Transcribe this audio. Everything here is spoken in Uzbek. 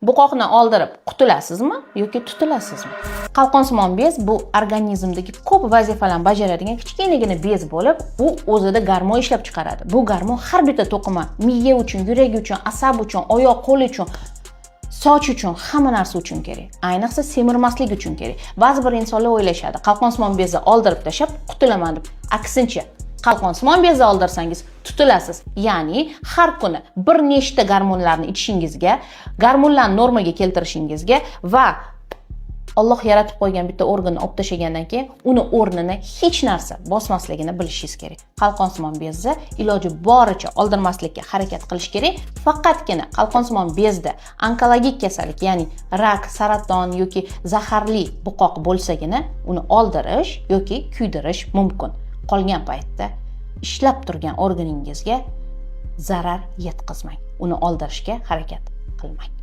Buqoqni oldirib qutulasizmi yoki tutilasizmi? Qalqonsimon bez bu organizmdagi ko'p vazifalarni bajaradigan kichkinagina bez bo'lib, u o'zida garmon ishlab chiqaradi. Bu garmon har bitta to'qima miya uchun, yurak uchun, asab uchun, oyoq, qo'l uchun, soch uchun, hamma narsa uchun kerak. Ayniqsa semirmaslik uchun kerak. Ba'zi bir insonlar o'ylashadi, qalqonsimon bezni oldirib tashab qutulaman deb. Aksincha, qalqonsimon bezni oldirsangiz tutilasiz. Ya'ni har kuni bir nechta gormonlarni ichishingizga, gormonlarni normaga keltirishingizga va Alloh yaratib qo'ygan bitta organni olib tashagandan keyin uni o'rnini hech narsa bosmasligini bilishingiz kerak. Qalqonsimon bezni iloji boricha oldirmaslikka harakat qilish kerak. Faqatgina qalqonsimon bezda onkologik kasallik, ya'ni rak, saraton yoki zaharli buqoq bo'lsagina uni oldirish yoki kuydirish mumkin. Qolgan paytda ishlab turgan organingizga zarar yetkazmang. Uni oldirishga harakat qilmang.